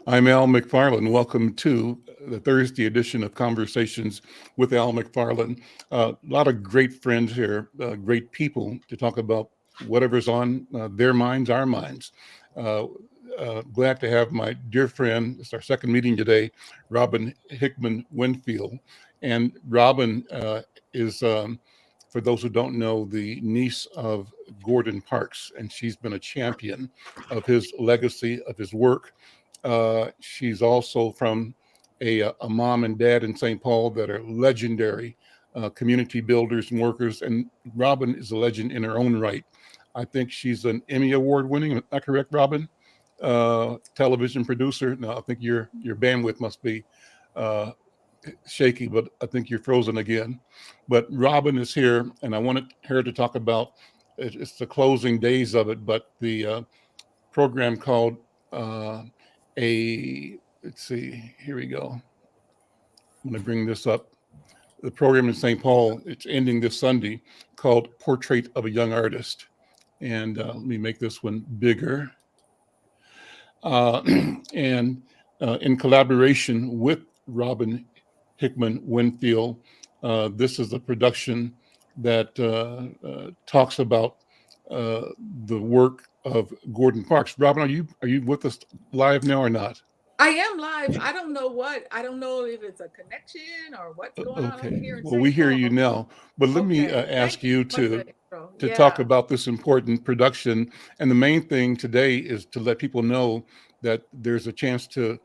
I'm Al McFarlane. Welcome to the Thursday edition of Conversations with Al McFarlane. A lot of great friends here, great people to talk about whatever's on their minds, our minds. Uh, Glad to have my dear friend, it's our second meeting today, Robin Hickman Winfield. And Robin is, for those who don't know, the niece of Gordon Parks, and she's been a champion of his legacy, of his work. She's also from a mom and dad in St. Paul that are legendary community builders and workers. And Robin is a legend in her own right. I think she's an Emmy Award winning, am I correct, Robin? Television producer. No, I think your bandwidth must be uh, shaky, but I think you're frozen again. But Robin is here, and I wanted her to talk about it's the closing days of it, but the program called uh, let's see, here we go. I'm going to bring this up. The program in St. Paul, it's ending this Sunday, called Portrait of a Young Artist. And let me make this one bigger. Uh, and in collaboration with Robin Hickman Winfield, this is a production that talks about uh, the work of Gordon Parks. Robin, are you with us live now or not? I am live. I don't know if it's a connection or what's going on over Okay. here in Well, we St. hear you Paul. now, but let me Okay. ask Thank you you so much for the intro. to talk Yeah. about this important production. And the main thing today is to let people know that there's a chance to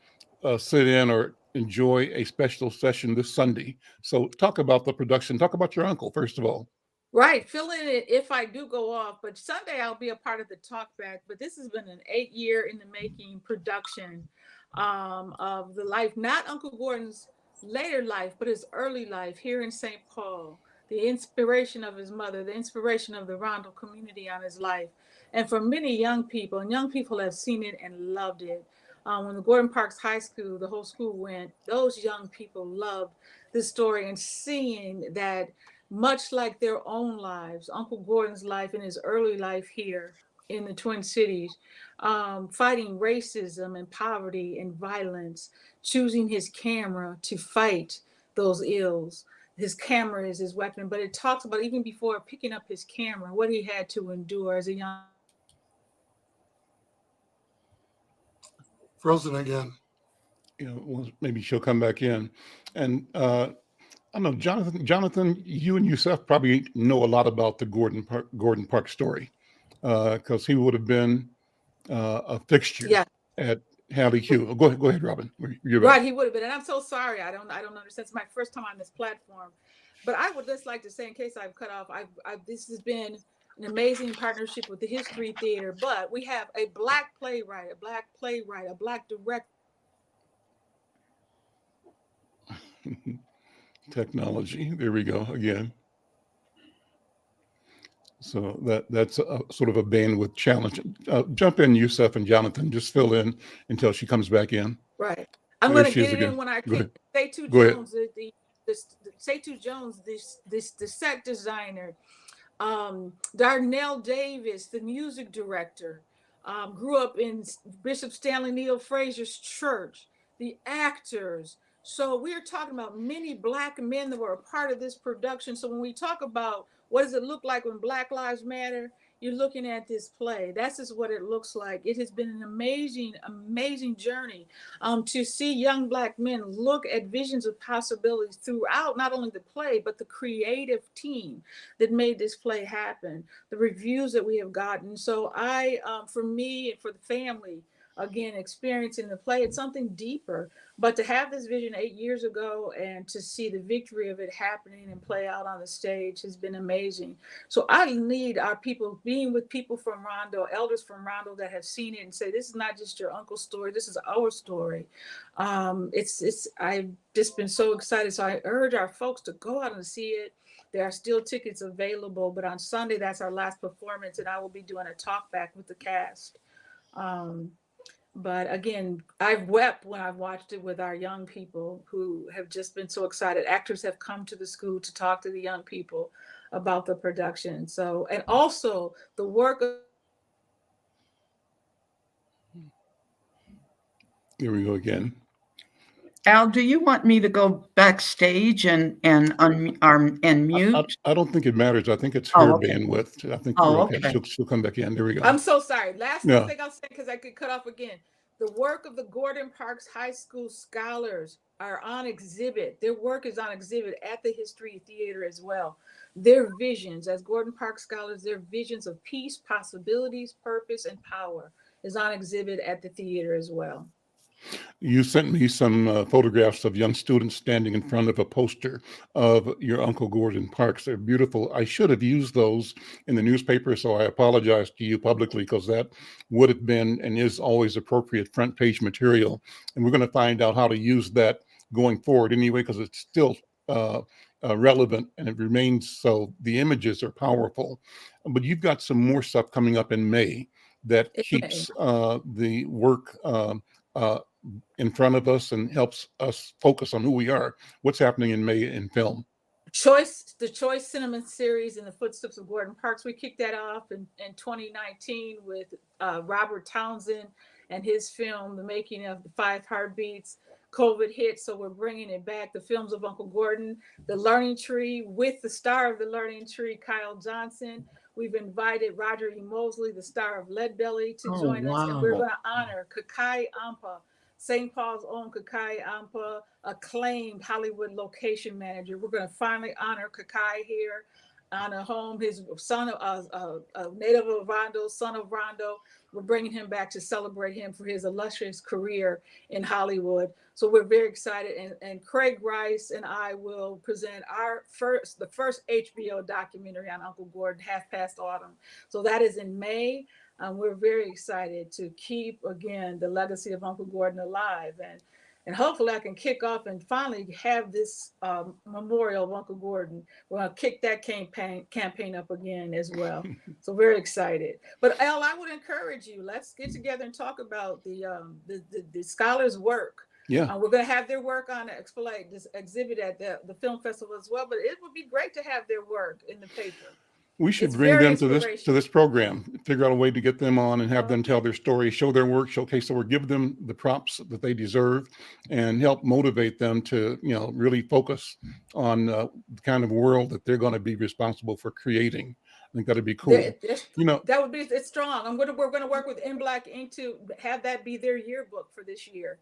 sit in or enjoy a special session this Sunday. So, talk about the production. Talk about your uncle first of all. Right. Fill in it if I do go off. But Sunday I'll be a part of the talk back. But this has been an 8 year in the making production of the life, not Uncle Gordon's later life, but his early life here in St. Paul. The inspiration of his mother, the inspiration of the Rondo community on his life. And for many young people, and young people have seen it and loved it. When the Gordon Parks High School, the whole school went, those young people loved this story and seeing that much like their own lives, Uncle Gordon's life and his early life here in the Twin Cities, fighting racism and poverty and violence, choosing his camera to fight those ills. His camera is his weapon, but it talks about even before picking up his camera, what he had to endure as a young. Frozen again. Well, maybe she'll come back in. And I don't know, Jonathan. Jonathan, you and Yusef probably know a lot about the Gordon Park story because he would have been a fixture Yeah, at Halley Q. Go ahead, Robin. You're back. right, he would have been. And I'm so sorry. I don't understand. It's my first time on this platform. But I would just like to say, in case I've cut off, this has been an amazing partnership with the History Theater. But we have a black playwright, a black director. Technology. There we go again. So that's sort of a bandwidth challenge. Jump in, Yusef and Jonathan. Just fill in until she comes back in. Right. I'm There going to she get is it again. in when I Go can. ahead. Satu Go ahead. Jones, Satu Jones, this the set designer, Darnell Davis, the music director, grew up in Bishop Stanley Neal Frazier's church, the actors. So we're talking about many black men that were a part of this production. So when we talk about what does it look like when Black Lives Matter, you're looking at this play. That's just what it looks like. It has been an amazing, amazing journey to see young black men look at visions of possibilities throughout not only the play, but the creative team that made this play happen, the reviews that we have gotten. So for me and for the family, again, experiencing the play, it's something deeper. But to have this vision 8 years ago and to see the victory of it happening and play out on the stage has been amazing. So I need our people being with people from Rondo, elders from Rondo that have seen it and say, this is not just your uncle's story, this is our story. I've just been so excited. So I urge our folks to go out and see it. There are still tickets available, but on Sunday, that's our last performance, and I will be doing a talk back with the cast. Um, but again, I've wept when I've watched it with our young people who have just been so excited. Actors have come to the school to talk to the young people about the production. So, and also the work of Here we go again. Al, do you want me to go backstage and mute? I don't think it matters. I think it's Oh, her okay. bandwidth. I think you're Oh, okay. okay. She'll come back in. There we go. I'm so sorry. Last Yeah. thing I'll say, because I could cut off again. The work of the Gordon Parks High School scholars are on exhibit. Their work is on exhibit at the History Theater as well. Their visions, as Gordon Parks scholars, their visions of peace, possibilities, purpose, and power is on exhibit at the theater as well. You sent me some photographs of young students standing in front of a poster of your Uncle Gordon Parks. They're beautiful. I should have used those in the newspaper, so I apologize to you publicly, because that would have been and is always appropriate front page material. And we're going to find out how to use that going forward anyway, because it's still relevant and it remains so. The images are powerful. But you've got some more stuff coming up in May that keeps the work in front of us and helps us focus on who we are. What's happening in May in film? The Choice Cinema Series in the Footsteps of Gordon Parks. We kicked that off in 2019 with Robert Townsend and his film, The Making of the Five Heartbeats. COVID hit, so we're bringing it back. The films of Uncle Gordon, The Learning Tree, with the star of The Learning Tree, Kyle Johnson. We've invited Roger E. Mosley, the star of Leadbelly, to join us, and we're going to honor Kakai Ampa, St. Paul's own Kakai Ampa, acclaimed Hollywood location manager. We're going to finally honor Kakai here on a home, his son, a native of Rondo, son of Rondo. We're bringing him back to celebrate him for his illustrious career in Hollywood. So we're very excited. And Craig Rice and I will present the first HBO documentary on Uncle Gordon, Half Past Autumn. So that is in May. We're very excited to keep, again, the legacy of Uncle Gordon alive. And hopefully I can kick off and finally have this memorial of Uncle Gordon. We're going to kick that campaign up again as well. So very excited. But Al, I would encourage you, let's get together and talk about the scholars' work. Yeah. We're going to have their work on this exhibit at the film festival as well. But it would be great to have their work in the paper. We should bring them to this program, figure out a way to get them on and have them tell their story, show their work, showcase their work, give them the props that they deserve, and help motivate them to, really focus on the kind of world that they're going to be responsible for creating. I think that'd be cool. That would be, it's strong. We're going to work with In Black Ink to have that be their yearbook for this year.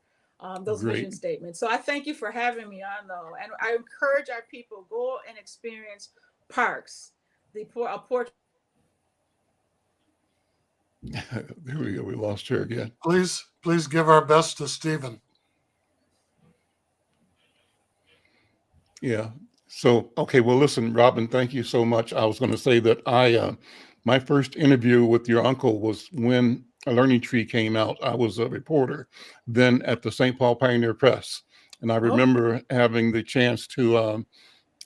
Those vision statements. So I thank you for having me on, though. And I encourage our people, go and experience Parks. There we go. We lost her again. Please give our best to Stephen. Yeah. So, okay. Well, listen, Robin, thank you so much. I was going to say that my first interview with your uncle was when A Learning Tree came out. I was a reporter then at the St. Paul Pioneer Press. And I remember having the chance to, I'm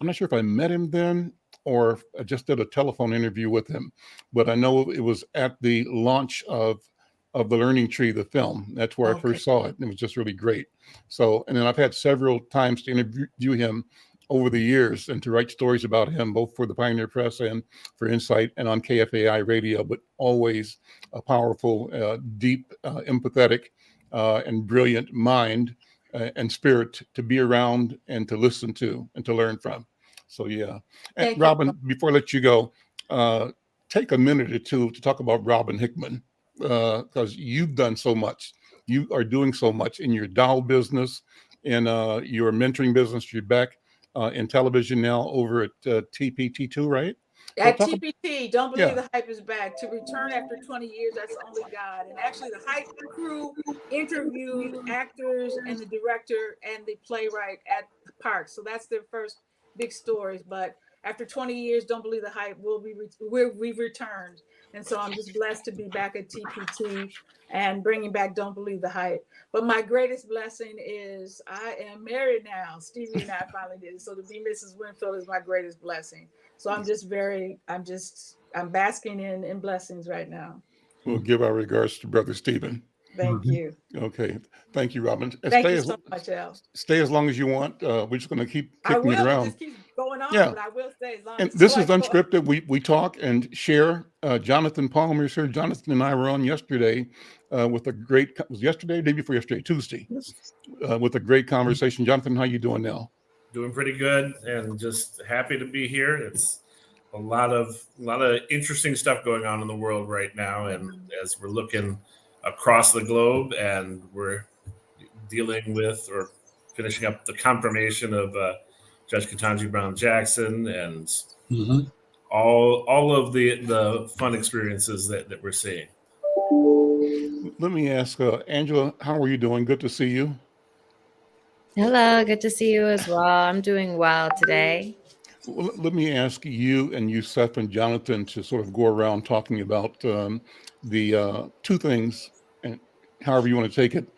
not sure if I met him then or I just did a telephone interview with him, but I know it was at the launch of The Learning Tree, the film. That's where I first saw it. And it was just really great. So, and then I've had several times to interview him over the years and to write stories about him, both for the Pioneer Press and for Insight and on KFAI radio, but always a powerful, deep, empathetic, and brilliant mind and spirit to be around and to listen to and to learn from. So, yeah. And Robin, before I let you go, take a minute or two to talk about Robin Hickman, because you've done so much. You are doing so much in your doll business, in your mentoring business. You're back in television now over at TPT2, right? At TPT, Don't Believe the Hype is back. To return after 20 years, that's only God. And actually, the Hype crew interviewed actors and the director and the playwright at the park. So that's their first big stories. But after 20 years, Don't Believe the Hype, we've returned. And so I'm just blessed to be back at TPT and bringing back Don't Believe the Hype. But my greatest blessing is I am married now. Stevie and I finally did it. So to be Mrs. Winfield is my greatest blessing. So I'm basking in blessings right now. We'll give our regards to Brother Stephen. Thank you. Okay. Thank you, Robin. Thank you so much, Al. Stay as long as you want. We're just going to keep kicking it around. It just keeps going on, but I will stay as long and as this is unscripted. We talk and share. Jonathan Palmer's here. Jonathan and I were on yesterday with a great, was yesterday, day before yesterday, Tuesday, with a great conversation. Jonathan, how you doing now? Doing pretty good, and just happy to be here. It's a lot of interesting stuff going on in the world right now, and as we're looking across the globe, and we're dealing with or finishing up the confirmation of Judge Ketanji Brown Jackson, and all of the fun experiences that we're seeing. Let me ask Angela, how are you doing? Good to see you. Hello, good to see you as well. I'm doing well today. Well, let me ask you and Yusef and Jonathan to sort of go around talking about the two things, and however you want to take it,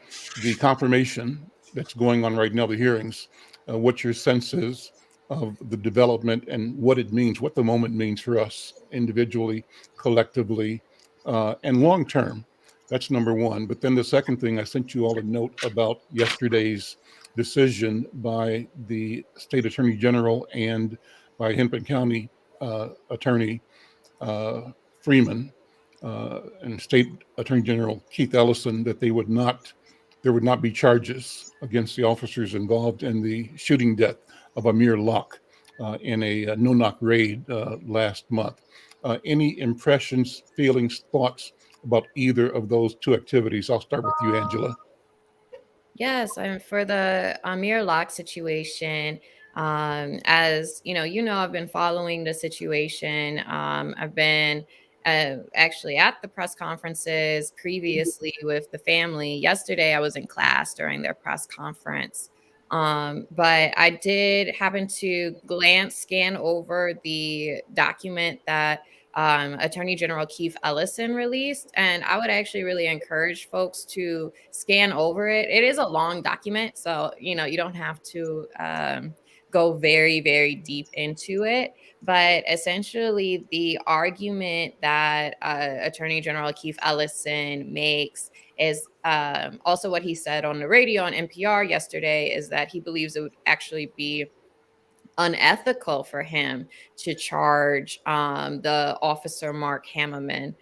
the confirmation that's going on right now, the hearings, what your sense is of the development and what it means, what the moment means for us individually, collectively, and long term. That's number one. But then the second thing, I sent you all a note about yesterday's decision by the state attorney general and by Hennepin County Attorney Freeman and State Attorney General Keith Ellison that there would not be charges against the officers involved in the shooting death of Amir Locke in a no-knock raid last month. Any impressions, feelings, thoughts about either of those two activities? I'll start with you, Angela. Yes, for the Amir Locke situation, as I've been following the situation. I've been actually at the press conferences previously with the family. Yesterday, I was in class during their press conference. But I did happen to scan over the document that Attorney General Keith Ellison released. And I would actually really encourage folks to scan over it. It is a long document, so, you don't have to go very, very deep into it. But essentially, the argument that Attorney General Keith Ellison makes is also what he said on the radio on NPR yesterday, is that he believes it would actually be unethical for him to charge the officer Mark Hammerman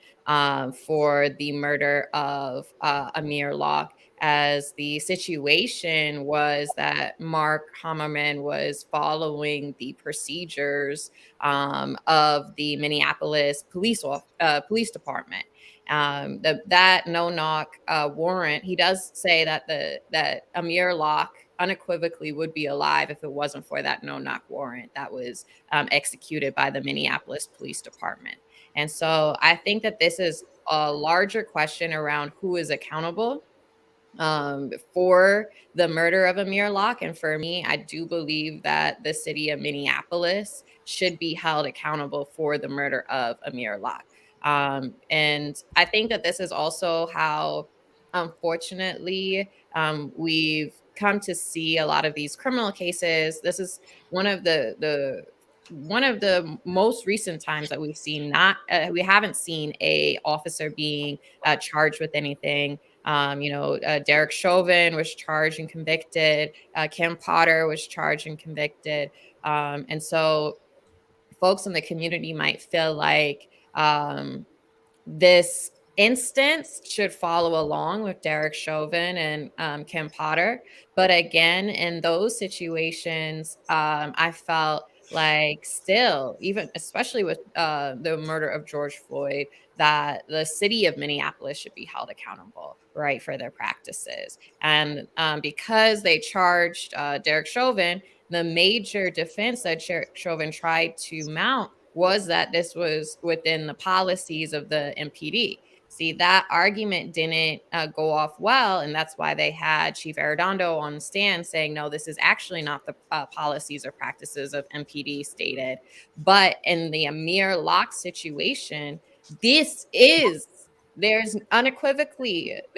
for the murder of Amir Locke, as the situation was that Mark Hammerman was following the procedures of the Minneapolis police department. That no-knock warrant, he does say that Amir Locke unequivocally would be alive if it wasn't for that no-knock warrant that was executed by the Minneapolis Police Department. And so I think that this is a larger question around who is accountable for the murder of Amir Locke. And for me, I do believe that the city of Minneapolis should be held accountable for the murder of Amir Locke. And I think that this is also how, unfortunately, we've come to see a lot of these criminal cases. This is one of the most recent times that we've seen we haven't seen a officer being charged with anything. Derek Chauvin was charged and convicted. Kim Potter was charged and convicted. And so folks in the community might feel like this instance should follow along with Derek Chauvin and Kim Potter. But again, in those situations, I felt like still, even especially with the murder of George Floyd, that the city of Minneapolis should be held accountable, right, for their practices. And because they charged Derek Chauvin, the major defense that Derek Chauvin tried to mount was that this was within the policies of the MPD. See, that argument didn't go off well, and that's why they had Chief Arredondo on the stand saying, no, this is actually not the policies or practices of MPD stated. But in the Amir Locke situation, there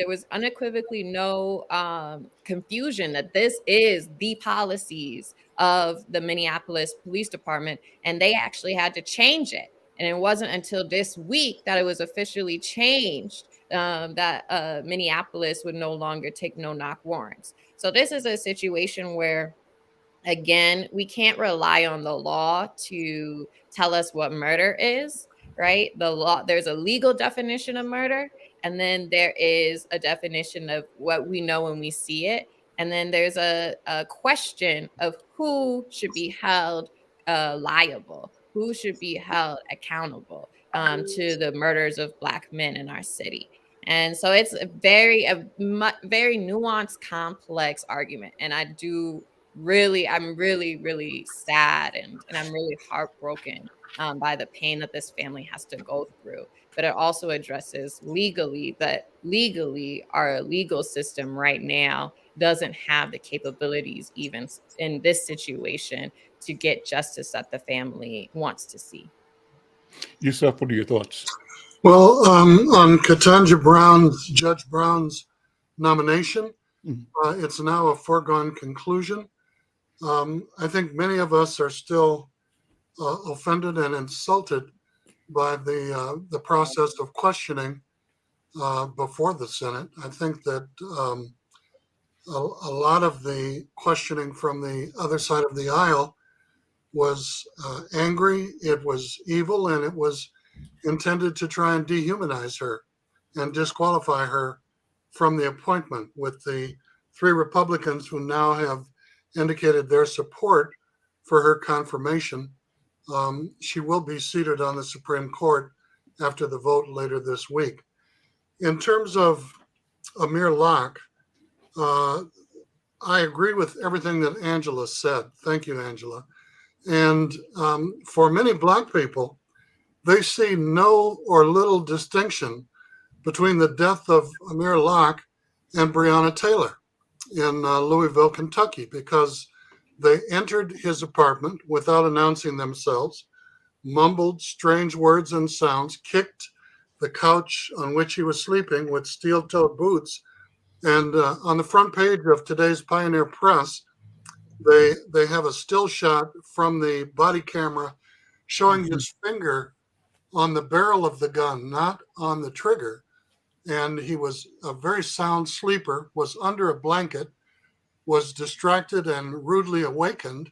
was unequivocally no confusion that this is the policies of the Minneapolis Police Department, and they actually had to change it. And it wasn't until this week that it was officially changed that Minneapolis would no longer take no-knock warrants. So this is a situation where, again, we can't rely on the law to tell us what murder is, right? The law, there's a legal definition of murder, And then there is a definition of what we know when we see it. And then there's a question of who should be held liable, who should be held accountable to the murders of Black men in our city. And so it's a very nuanced, complex argument. And I'm really sad and I'm really heartbroken by the pain that this family has to go through. But it also addresses legally that our legal system right now doesn't have the capabilities, even in this situation, to get justice that the family wants to see. Yusuf, what are your thoughts? Well, on Judge Brown's nomination, it's now a foregone conclusion. I think many of us are still offended and insulted by the process of questioning before the Senate. I think that a lot of the questioning from the other side of the aisle was angry, it was evil, and it was intended to try and dehumanize her and disqualify her from the appointment. With the 3 Republicans who now have indicated their support for her confirmation, she will be seated on the Supreme Court after the vote later this week. In terms of Amir Locke, I agree with everything that Angela said. Thank you, Angela. And for many Black people, they see no or little distinction between the death of Amir Locke and Breonna Taylor in Louisville, Kentucky, because they entered his apartment without announcing themselves, mumbled strange words and sounds, kicked the couch on which he was sleeping with steel-toed boots. And on the front page of today's Pioneer Press, they have a still shot from the body camera showing his finger on the barrel of the gun, not on the trigger. And he was a very sound sleeper, was under a blanket, was distracted and rudely awakened,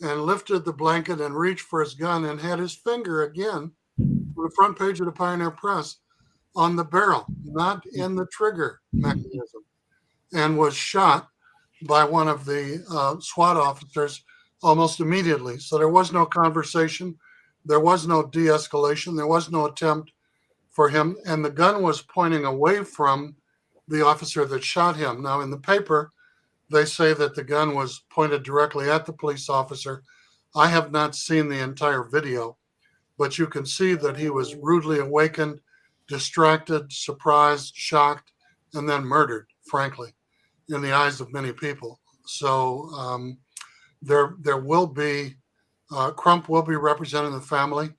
and lifted the blanket and reached for his gun and had his finger again on the front page of the Pioneer Press on the barrel, not in the trigger mechanism, and was shot by one of the SWAT officers almost immediately. So there was no conversation. There was no de-escalation. There was no attempt for him. And the gun was pointing away from the officer that shot him. Now, in the paper, they say that the gun was pointed directly at the police officer. I have not seen the entire video, but you can see that he was rudely awakened, distracted, surprised, shocked, and then murdered, frankly, in the eyes of many people. So there will be, Crump will be representing the family.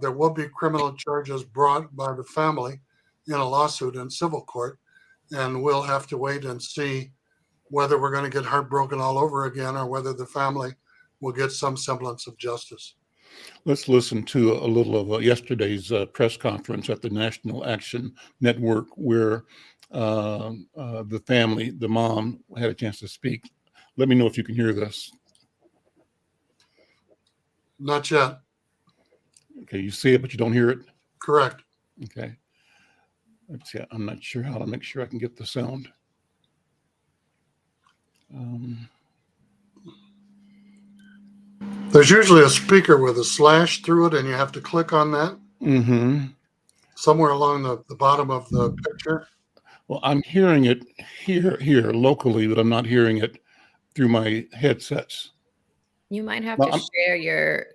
There will be criminal charges brought by the family in a lawsuit in civil court, and we'll have to wait and see whether we're going to get heartbroken all over again or whether the family will get some semblance of justice. Let's listen to a little of yesterday's press conference at the National Action Network, where the family, the mom, had a chance to speak. Let me know if you can hear this. Not yet. Okay, you see it, but you don't hear it? Correct. Okay. Let's see. I'm not sure how to make sure I can get the sound. There's usually a speaker with a slash through it, and you have to click on that somewhere along the bottom of the picture. Well, I'm hearing it here locally, but I'm not hearing it through my headsets. You might have to share your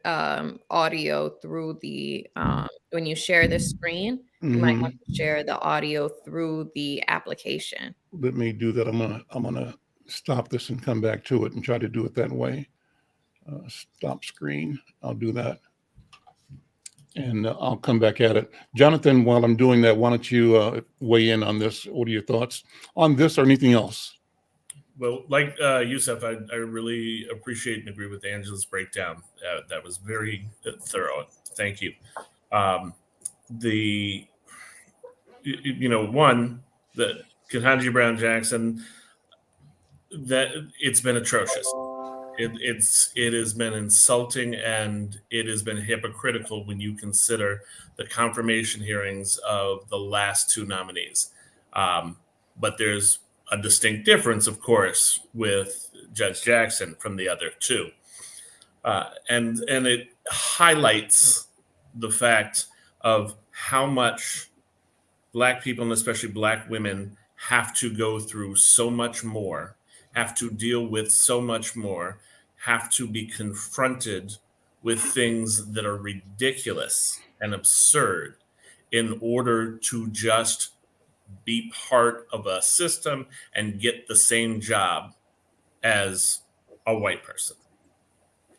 audio through the when you share the screen. You might have to share the audio through the application. Let me do that. I'm gonna stop this and come back to it and try to do it that way. Stop screen. I'll do that, and I'll come back at it. Jonathan, while I'm doing that, why don't you weigh in on this? What are your thoughts on this or anything else? Well, like Yusuf, I really appreciate and agree with Angela's breakdown. That was very thorough. Thank you. The Ketanji Brown Jackson, that it's been atrocious. It has been insulting, and it has been hypocritical when you consider the confirmation hearings of the last two nominees. But there's a distinct difference, of course, with Judge Jackson from the other two, and it highlights the fact of how much Black people, and especially Black women, have to go through so much more, have to deal with so much more, have to be confronted with things that are ridiculous and absurd in order to just be part of a system and get the same job as a white person.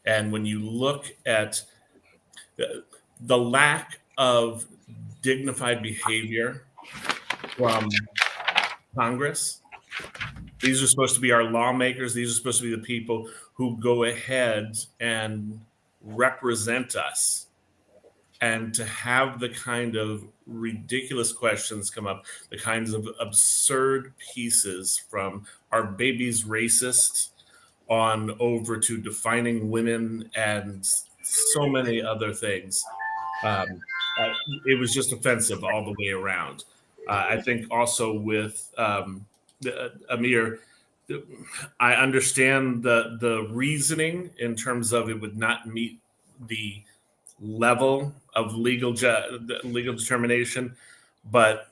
And when you look at the lack of dignified behavior from Congress, these are supposed to be our lawmakers. These are supposed to be the people who go ahead and represent us. And to have the kind of ridiculous questions come up, the kinds of absurd pieces from "Are babies racist?" on over to defining women and so many other things. It was just offensive all the way around. I think also with Amir, I understand the reasoning in terms of it would not meet the level of legal determination, but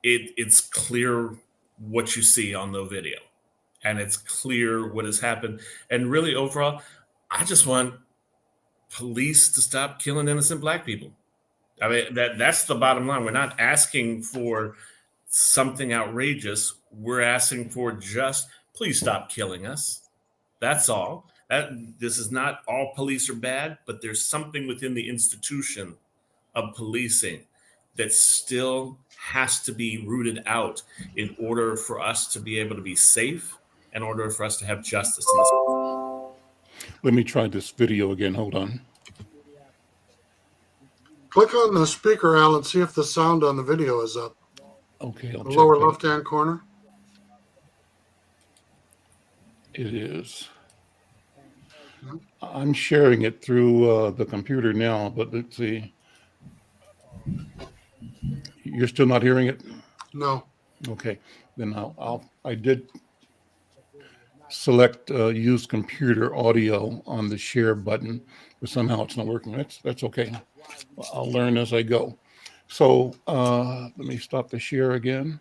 it's clear what you see on the video, and it's clear what has happened. And really, overall, I just want police to stop killing innocent Black people. I mean, that's the bottom line. We're not asking for something outrageous. We're asking for just please stop killing us. That's all. This is not all police are bad, but there's something within the institution of policing that still has to be rooted out in order for us to be able to be safe, in order for us to have justice in this country. Let me try this video again. Hold on. Click on the speaker, Al, and see if the sound on the video is up. Okay, I'll The check lower that. left-hand corner. It is. I'm sharing it through the computer now, but let's see. You're still not hearing it? No. Okay, then I did select use computer audio on the share button, but somehow it's not working. That's okay. I'll learn as I go. So let me stop the share again.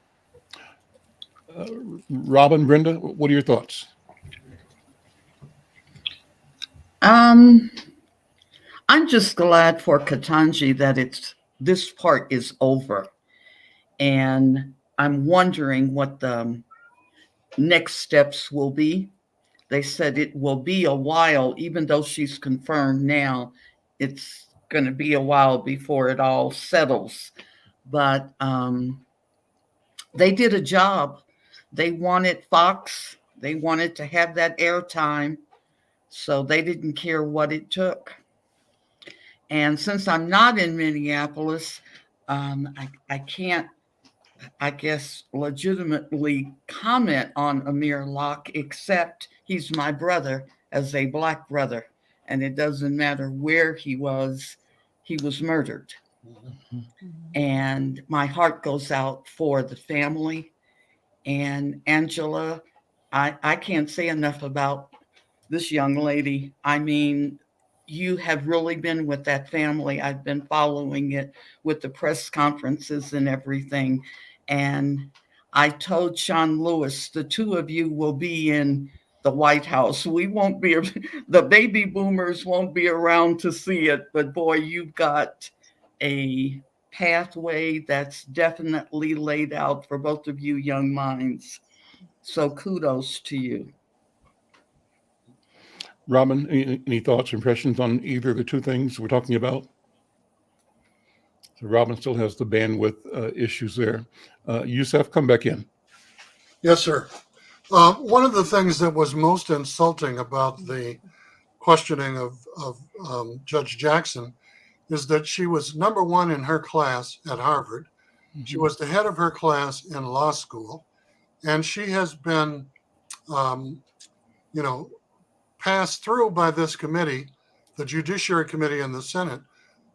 Robin, Brenda, what are your thoughts? I'm just glad for Ketanji that this part is over, and I'm wondering what the next steps will be. They said it will be a while, even though she's confirmed now. It's going to be a while before it all settles. But they did a job. They wanted Fox. They wanted to have that airtime. So they didn't care what it took. And since I'm not in Minneapolis, I can't, I guess, legitimately comment on Amir Locke, except he's my brother as a Black brother. And it doesn't matter where he was murdered. And my heart goes out for the family. And Angela, I can't say enough about this young lady. I mean, you have really been with that family. I've been following it with the press conferences and everything. And I told Sean Lewis, the two of you will be in the White House. We won't be, the baby boomers won't be around to see it, but boy, you've got a pathway that's definitely laid out for both of you young minds. So kudos to you. Robin, any thoughts, impressions on either of the two things we're talking about? So Robin still has the bandwidth issues there. Youssef, come back in. Yes, sir. One of the things that was most insulting about the questioning of Judge Jackson is that she was number one in her class at Harvard. Mm-hmm. She was the head of her class in law school, and she has been, passed through by this committee, the Judiciary Committee in the Senate,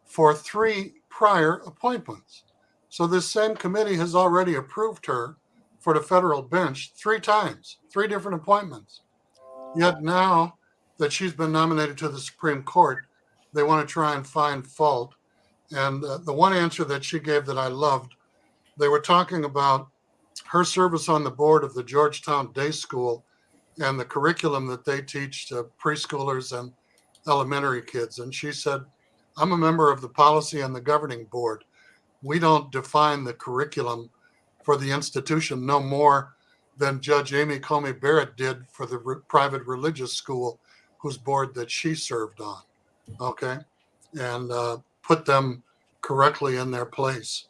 for 3 prior appointments. So this same committee has already approved her for the federal bench 3 times, 3 different appointments. Yet now that she's been nominated to the Supreme Court, they want to try and find fault. And the one answer that she gave that I loved, they were talking about her service on the board of the Georgetown Day School and the curriculum that they teach to preschoolers and elementary kids. And she said, I'm a member of the policy and the governing board. We don't define the curriculum for the institution no more than Judge Amy Comey Barrett did for the private religious school whose board that she served on. Okay. And put them correctly in their place.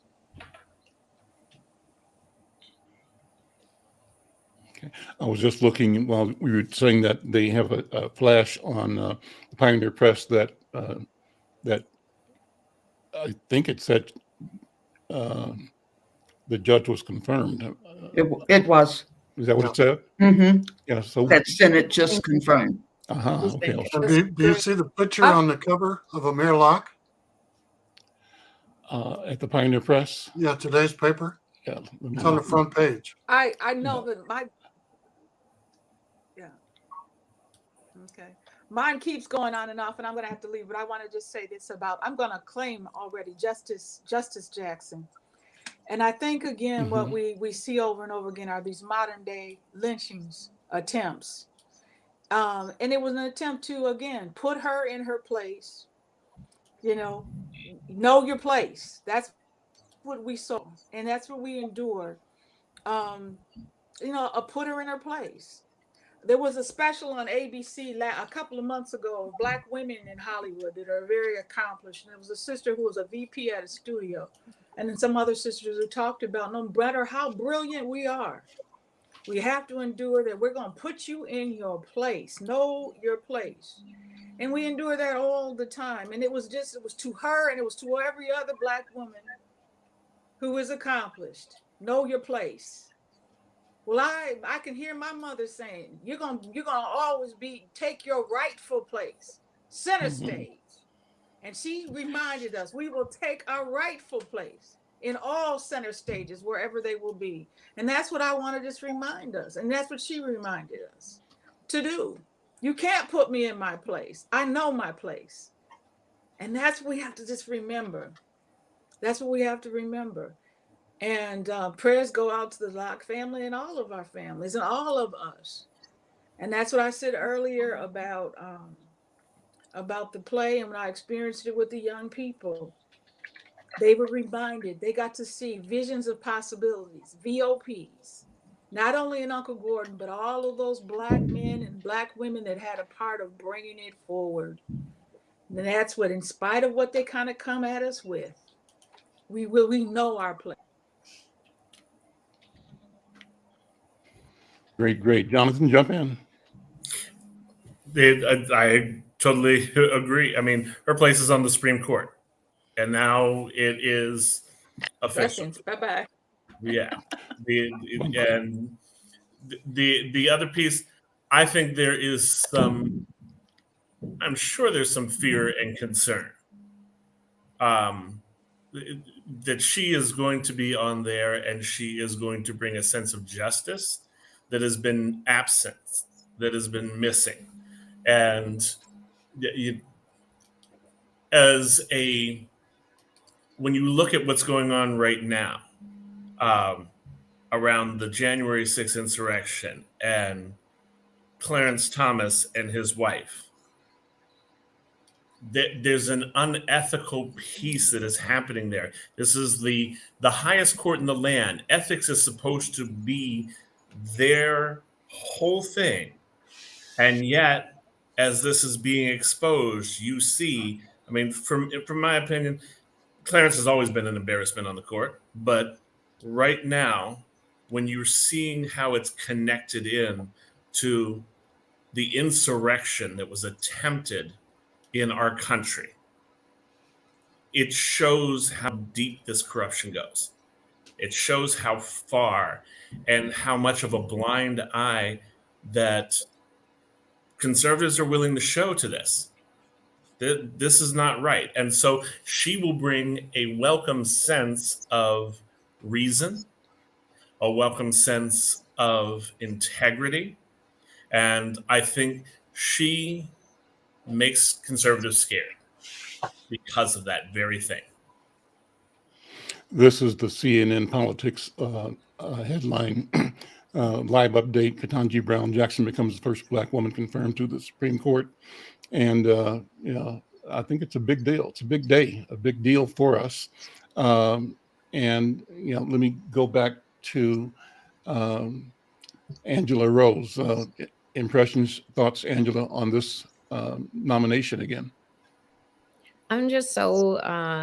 Okay. I was just looking while we were saying that they have a flash on the Pioneer Press that that I think it said the judge was confirmed. It was. Is that what it said? Mm-hmm. Yeah. So That Senate just confirmed. okay. And do you see the picture on the cover of Amir Locke? At the Pioneer Press. Yeah, today's paper. Yeah. It's on the front page. I know that okay. Mine keeps going on and off, and I'm going to have to leave, but I want to just say this about, I'm going to claim already Justice Jackson. And I think, again, what we see over and over again are these modern day lynchings attempts. And it was an attempt to, again, put her in her place, know your place. That's what we saw, and that's what we endured. Put her in her place. There was a special on ABC a couple of months ago of Black women in Hollywood that are very accomplished. And there was a sister who was a VP at a studio, and then some other sisters who talked about no matter how brilliant we are, we have to endure that. We're going to put you in your place. Know your place. And we endure that all the time. And it was to her, and it was to every other Black woman who is accomplished. Know your place. Well, I can hear my mother saying, you're gonna always take your rightful place, center stage. And she reminded us, we will take our rightful place in all center stages, wherever they will be. And that's what I want to just remind us. And that's what she reminded us to do. You can't put me in my place. I know my place. And that's what we have to just remember. That's what we have to remember. And prayers go out to the Locke family and all of our families and all of us. And that's what I said earlier about the play and when I experienced it with the young people. They were reminded, they got to see visions of possibilities, VOPs, not only in Uncle Gordon, but all of those Black men and Black women that had a part of bringing it forward. And that's what, in spite of what they kind of come at us with, we know our place. Great. Jonathan, jump in. I totally agree. I mean, her place is on the Supreme Court, and now it is official. Bye-bye. Yeah. And the other piece, I think there is I'm sure there's some fear and concern that she is going to be on there and she is going to bring a sense of justice that has been absent, that has been missing. And when you look at what's going on right now around the January 6th insurrection and Clarence Thomas and his wife, there's an unethical piece that is happening there. This is the highest court in the land. Ethics is supposed to be their whole thing. And yet, as this is being exposed, you see, I mean, from my opinion, Clarence has always been an embarrassment on the court. But right now, when you're seeing how it's connected in to the insurrection that was attempted in our country, it shows how deep this corruption goes. It shows how far and how much of a blind eye that conservatives are willing to show to this. This is not right. And so she will bring a welcome sense of reason, a welcome sense of integrity. And I think she makes conservatives scared because of that very thing. This is the CNN Politics headline. Live update: Ketanji Brown Jackson becomes the first Black woman confirmed to the Supreme Court. And I think it's a big deal. It's a big day, a big deal for us. And let me go back to Angela Rose. Impressions, thoughts, Angela, on this nomination again? I'm just so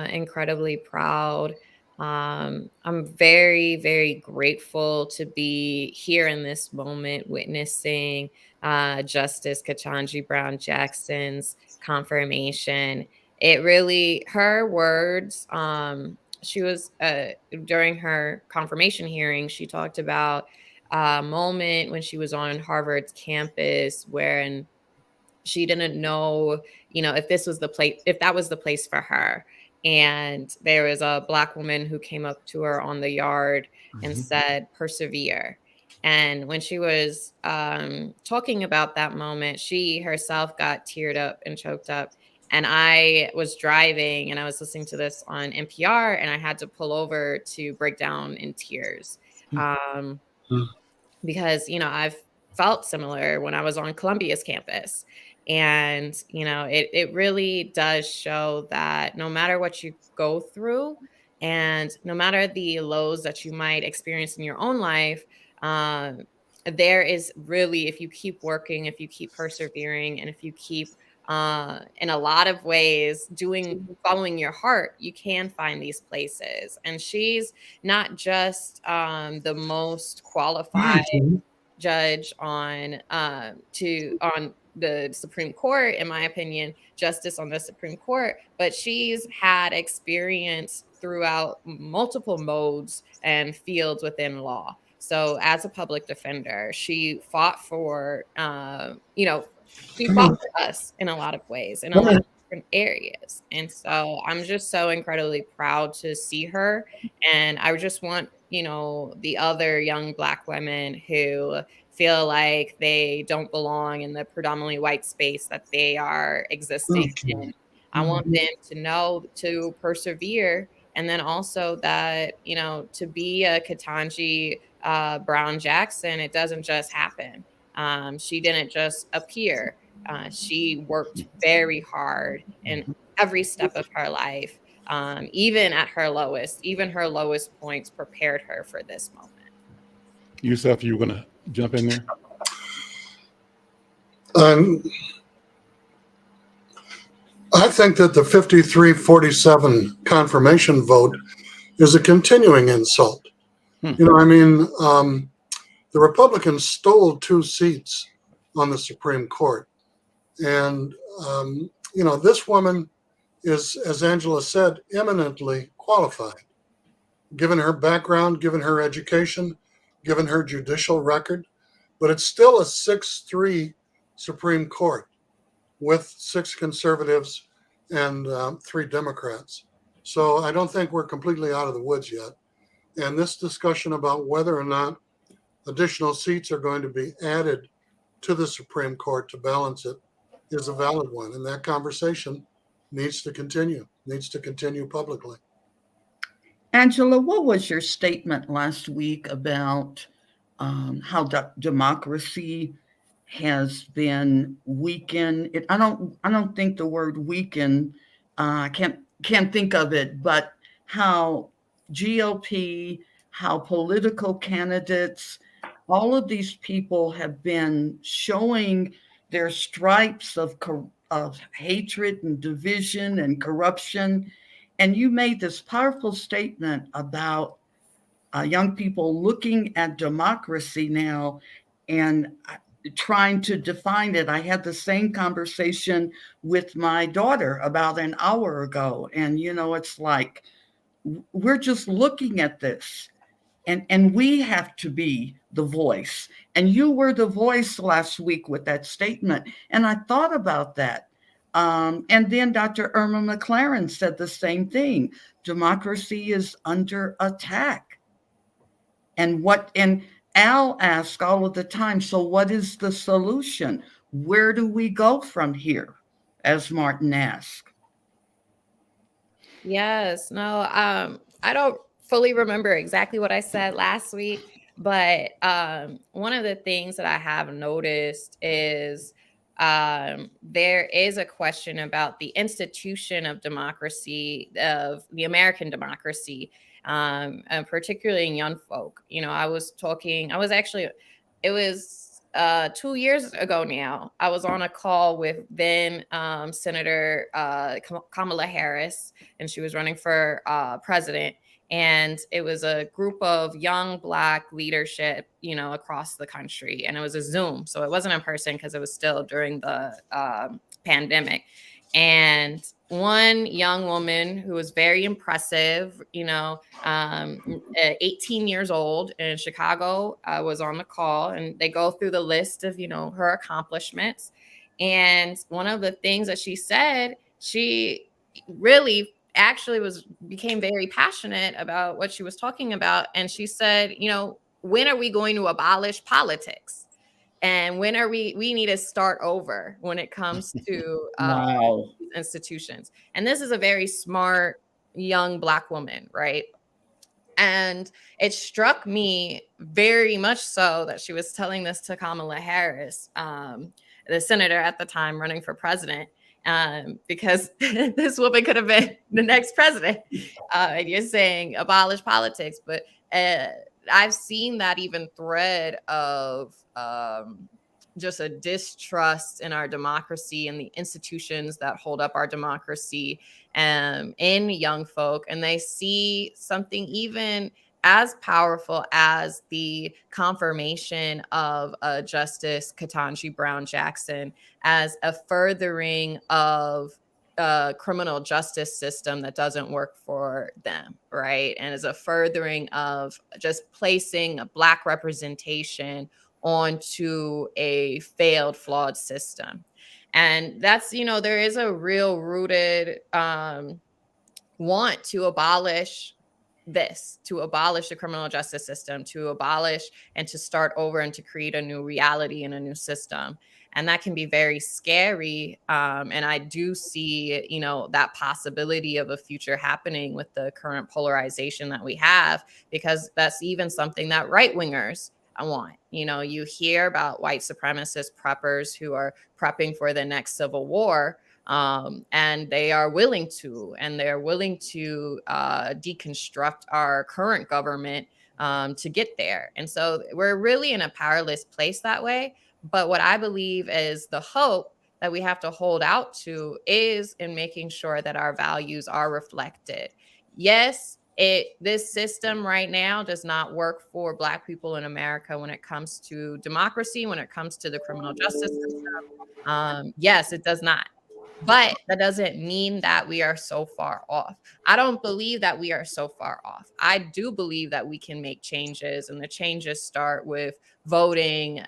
incredibly proud. I'm very, very grateful to be here in this moment witnessing Justice Ketanji Brown Jackson's confirmation. It really, her words, she was, during her confirmation hearing, she talked about a moment when she was on Harvard's campus when she didn't know, if this was the place, if that was the place for her. And there was a Black woman who came up to her on the yard and said, persevere. And when she was talking about that moment, she herself got teared up and choked up. And I was driving and I was listening to this on NPR and I had to pull over to break down in tears. Because, I've felt similar when I was on Columbia's campus. And, it really does show that no matter what you go through and no matter the lows that you might experience in your own life, there is really, if you keep working, if you keep persevering, and if you keep in a lot of ways following your heart, you can find these places. And she's not just the most qualified judge on the Supreme Court, in my opinion, justice on the Supreme Court, but she's had experience throughout multiple modes and fields within law. So as a public defender, she fought for, she fought for us in a lot of ways, in a lot of different areas. And so I'm just so incredibly proud to see her. And I just want, the other young Black women who feel like they don't belong in the predominantly white space that they are existing in. I want them to know to persevere. And then also that, to be a Ketanji Brown Jackson, it doesn't just happen. She didn't just appear. She worked very hard in every step of her life. Even at her lowest, even her lowest points prepared her for this moment. Yusuf, you were going to jump in there? I think that the 53-47 confirmation vote is a continuing insult. The Republicans stole 2 seats on the Supreme Court. And, this woman is, as Angela said, eminently qualified, given her background, given her education, given her judicial record. But it's still a 6-3 Supreme Court with 6 conservatives and 3 Democrats. So I don't think we're completely out of the woods yet. And this discussion about whether or not additional seats are going to be added to the Supreme Court to balance it is a valid one. And that conversation needs to continue publicly. Angela, what was your statement last week about how democracy has been weakened? I don't think the word weaken. I can't think of it, but how GOP, how political candidates, all of these people have been showing their stripes of hatred and division and corruption. And you made this powerful statement about young people looking at democracy now and trying to define it. I had the same conversation with my daughter about an hour ago. And, it's like, we're just looking at this. And we have to be the voice. And you were the voice last week with that statement. And I thought about that. And then Dr. Irma McFarlane said the same thing. Democracy is under attack. And Al asks all of the time, so what is the solution? Where do we go from here? As Martin asked. Yes, no, I don't fully remember exactly what I said last week, but one of the things that I have noticed is there is a question about the institution of democracy, of the American democracy, and particularly in young folk. You know, it was 2 years ago now. I was on a call with then Senator Kamala Harris, and she was running for president. And it was a group of young Black leadership, you know, across the country. And it was a Zoom. So it wasn't in person because it was still during the pandemic. And one young woman who was very impressive, you know, 18 years old in Chicago, was on the call, and they go through the list of, you know, her accomplishments. And one of the things that she said, she really actually became very passionate about what she was talking about. And she said, you know, when are we going to abolish politics? And when are we need to start over when it comes to Wow. institutions? And this is a very smart young Black woman, right? And it struck me very much so that she was telling this to Kamala Harris, the senator at the time running for president, because this woman could have been the next president. And you're saying abolish politics, but I've seen that even thread of just a distrust in our democracy and the institutions that hold up our democracy in young folk. And they see something even as powerful as the confirmation of Justice Ketanji Brown Jackson as a furthering of criminal justice system that doesn't work for them, right? And as a furthering of just placing a Black representation onto a failed, flawed system. And that's, you know, there is a real rooted want to abolish to abolish the criminal justice system, to abolish and to start over and to create a new reality and a new system. And that can be very scary. And I do see, you know, that possibility of a future happening with the current polarization that we have, because that's even something that right wingers want. You know, you hear about white supremacist preppers who are prepping for the next civil war. And they're willing to deconstruct our current government to get there. And so we're really in a powerless place that way. But what I believe is the hope that we have to hold out to is in making sure that our values are reflected. Yes, this system right now does not work for Black people in America when it comes to democracy, when it comes to the criminal justice system. Yes, it does not. But that doesn't mean that we are so far off. I don't believe that we are so far off. I do believe that we can make changes, and the changes start with voting,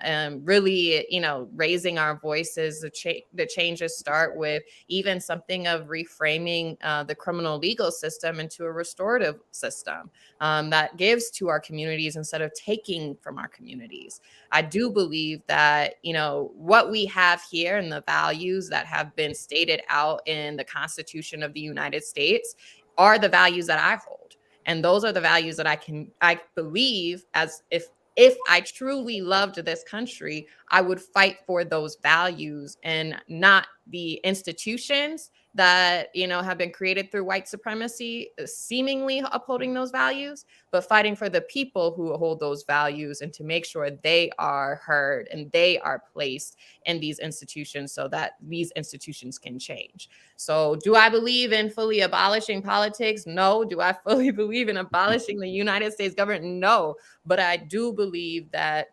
really, you know, raising our voices. The changes start with even something of reframing the criminal legal system into a restorative system that gives to our communities instead of taking from our communities. I do believe that, you know, what we have here and the values that have been stated out in the Constitution of the United States are the values that I hold. And those are the values that I believe, as if I truly loved this country, I would fight for those values and not the institutions that, you know, have been created through white supremacy, seemingly upholding those values, but fighting for the people who hold those values and to make sure they are heard and they are placed in these institutions so that these institutions can change. So do I believe in fully abolishing politics? No. Do I fully believe in abolishing the United States government? No. But I do believe that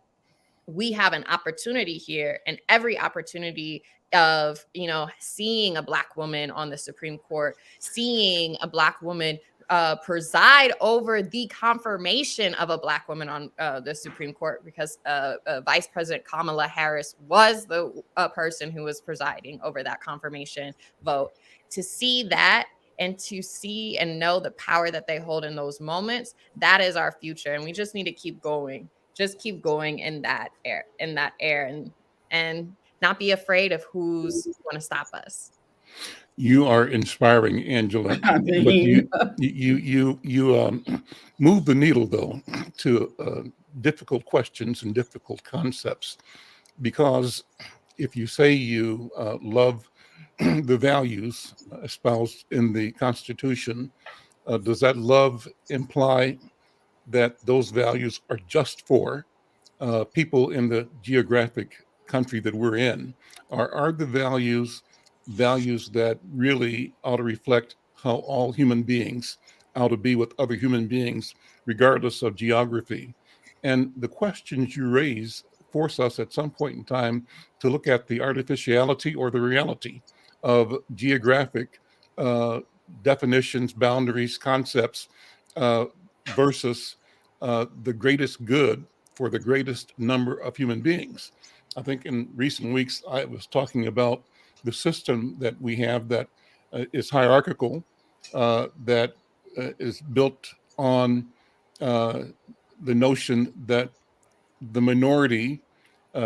we have an opportunity here, and every opportunity of, you know, seeing a Black woman on the Supreme Court, seeing a Black woman preside over the confirmation of a Black woman on the Supreme Court, because Vice President Kamala Harris was the person who was presiding over that confirmation vote. To see that and to see and know the power that they hold in those moments, that is our future. And we just need to keep going, just keep going in that air, and not be afraid of who's going to stop us. You are inspiring, Angela, I but mean, you move the needle though to difficult questions and difficult concepts, because if you say you love the values espoused in the Constitution, does that love imply that those values are just for people in the geographic country that we're in? Are the values that really ought to reflect how all human beings ought to be with other human beings, regardless of geography? And the questions you raise force us at some point in time to look at the artificiality or the reality of geographic definitions, boundaries, concepts, versus the greatest good for the greatest number of human beings. I think in recent weeks, I was talking about the system that we have that is hierarchical, that is built on the notion that the minority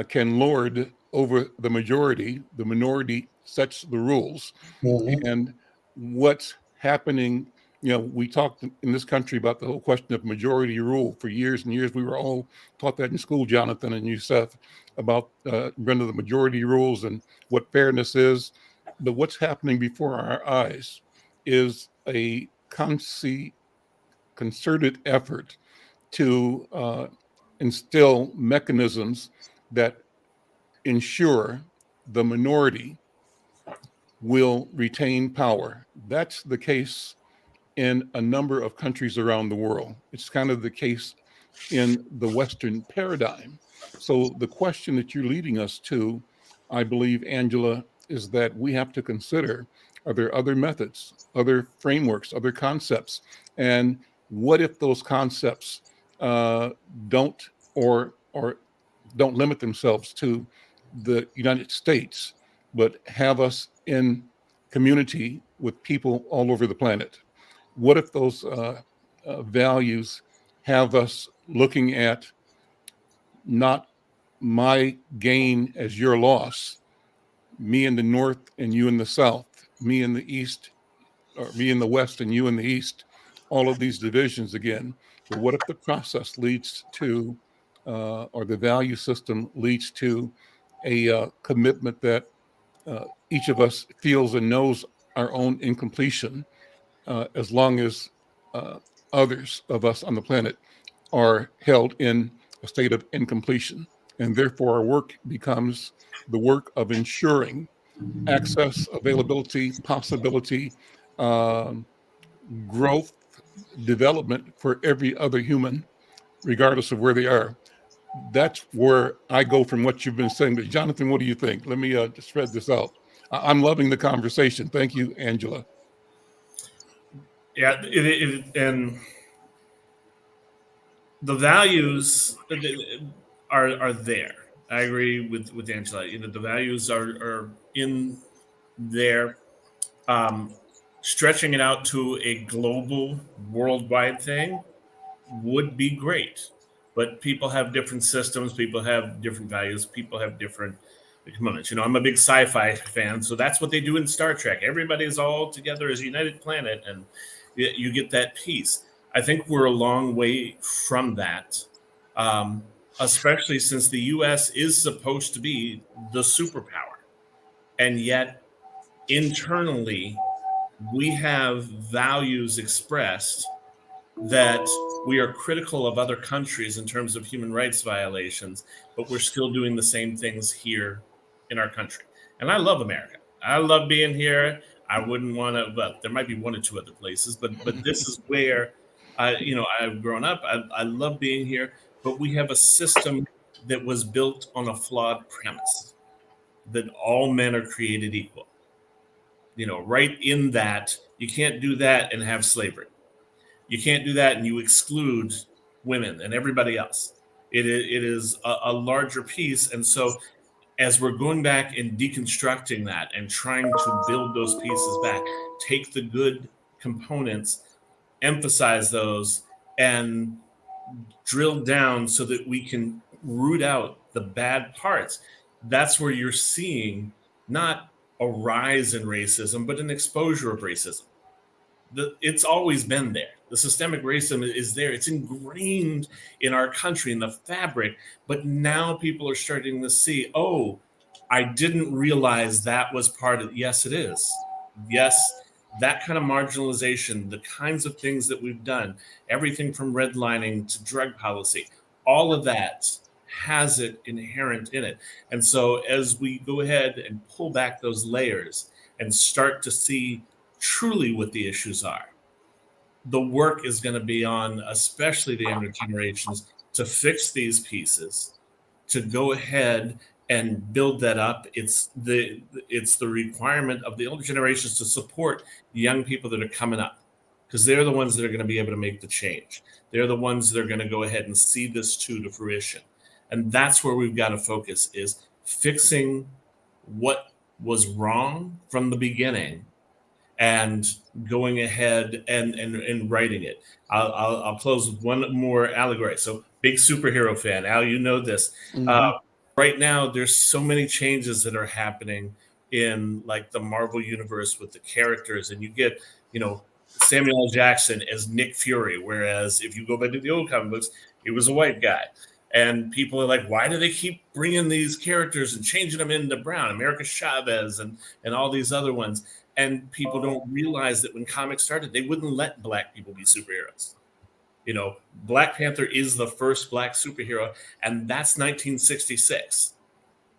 can lord over the minority sets the rules. And what's happening, we talked in this country about the whole question of majority rule for years and years. We were all taught that in school, Jonathan and Youssef, about under the majority rules and what fairness is. But what's happening before our eyes is a concerted effort to instill mechanisms that ensure the minority will retain power. That's the case in a number of countries around the world. It's kind of the case in the Western paradigm. So the question that you're leading us to, I believe, Angela, is that we have to consider, are there other methods, other frameworks, other concepts? And what if those concepts don't or don't limit themselves to the United States, but have us in community with people all over the planet? What if those values have us looking at not my gain as your loss, me in the North and you in the South, me in the East, or me in the West and you in the East, all of these divisions again? But what if the process leads to, or the value system leads to a commitment that each of us feels and knows our own incompletion, as long as others of us on the planet are held in a state of incompletion. And therefore, our work becomes the work of ensuring access, availability, possibility, um, growth, development for every other human, regardless of where they are. That's where I go from what you've been saying. But Jonathan, what do you think? Let me just spread this out. I'm loving the conversation. Thank you, Angela. Yeah, and the values are there. I agree with Angela. The values are in there. Stretching it out to a global, worldwide thing would be great. But people have different systems. People have different values. People have different components. I'm a big sci-fi fan, so that's what they do in Star Trek. Everybody's all together as a united planet, and you get that peace. I think we're a long way from that, especially since the U.S. is supposed to be the superpower. And yet, internally, we have values expressed that we are critical of other countries in terms of human rights violations, but we're still doing the same things here in our country. And I love America. I love being here. I wouldn't want to, but there might be one or two other places, but this is where I've grown up. I love being here, but we have a system that was built on a flawed premise that all men are created equal. Right in that, you can't do that and have slavery. You can't do that, and you exclude women and everybody else. It is a larger piece. And so as we're going back and deconstructing that and trying to build those pieces back, take the good components, emphasize those, and drill down so that we can root out the bad parts. That's where you're seeing not a rise in racism, but an exposure of racism. It's always been there. The systemic racism is there. It's ingrained in our country, in the fabric. But now people are starting to see, oh, I didn't realize that was part of. Yes, it is. Yes, that kind of marginalization, the kinds of things that we've done, everything from redlining to drug policy, all of that has it inherent in it. And so as we go ahead and pull back those layers and start to see truly what the issues are, the work is going to be on, especially the younger generations, to fix these pieces, to go ahead and build that up. It's the requirement of the older generations to support young people that are coming up, because they're the ones that are going to be able to make the change. They're the ones that are going to go ahead and see this to fruition. And that's where we've got to focus, is fixing what was wrong from the beginning and going ahead and writing it. I'll close with one more allegory. So, big superhero fan. Al, you know this. Mhm. Right now, there's so many changes that are happening in like the Marvel universe with the characters, and you get, Samuel L. Jackson as Nick Fury, whereas if you go back to the old comic books, he was a white guy. And people are like, why do they keep bringing these characters and changing them into brown? America Chavez and all these other ones. And people don't realize that when comics started, they wouldn't let Black people be superheroes. Black Panther is the first Black superhero, and that's 1966,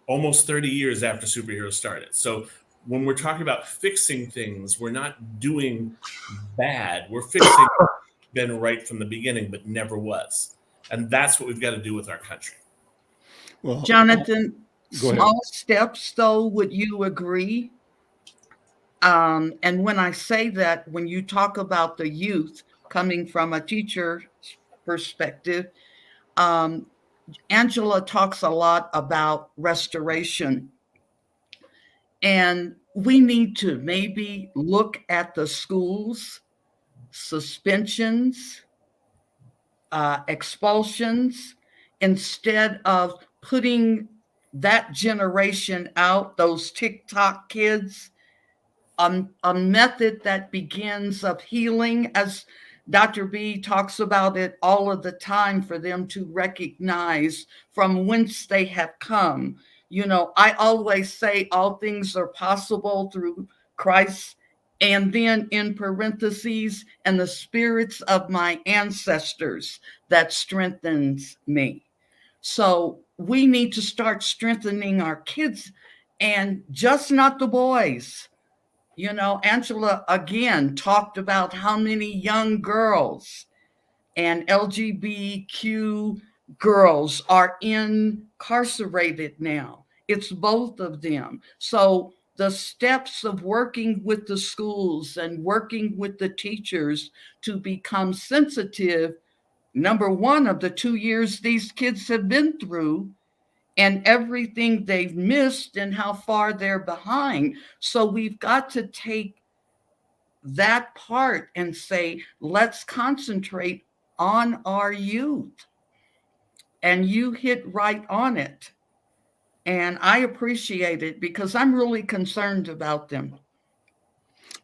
almost 30 years after superheroes started. So when we're talking about fixing things, we're not doing bad. We're fixing been right from the beginning, but never was. And that's what we've got to do with our country. Well, Jonathan, go ahead. small steps, though, would you agree? And when I say that, when you talk about the youth coming from a teacher perspective, Angela talks a lot about restoration. And we need to maybe look at the schools, suspensions, expulsions, instead of putting that generation out, those TikTok kids, a method that begins of healing, as Dr. B talks about it all of the time, for them to recognize from whence they have come. I always say all things are possible through Christ, and then in parentheses, and the spirits of my ancestors that strengthens me. So we need to start strengthening our kids, and just not the boys. Angela again talked about how many young girls and LGBTQ girls are incarcerated now. It's both of them. So the steps of working with the schools and working with the teachers to become sensitive, number one, of the 2 years these kids have been through and everything they've missed and how far they're behind. So we've got to take that part and say, let's concentrate on our youth. And you hit right on it. And I appreciate it, because I'm really concerned about them.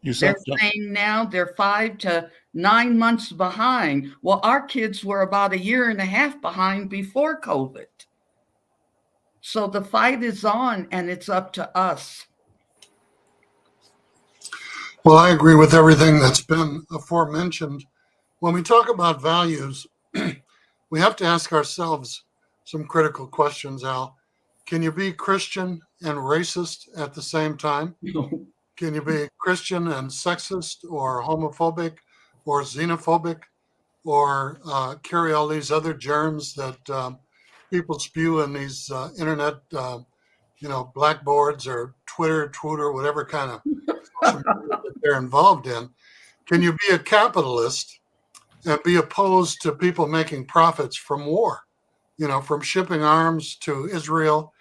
They're saying now they're 5 to 9 months behind. Well, our kids were about 1.5 years behind before COVID. So the fight is on, and it's up to us. Well, I agree with everything that's been aforementioned. When we talk about values, we have to ask ourselves some critical questions, Al. Can you be Christian and racist at the same time? Can you be Christian and sexist or homophobic or xenophobic, or carry all these other germs that people spew in these internet, blackboards or Twitter, whatever kind of social media that they're involved in? Can you be a capitalist and be opposed to people making profits from war, from shipping arms to Israel.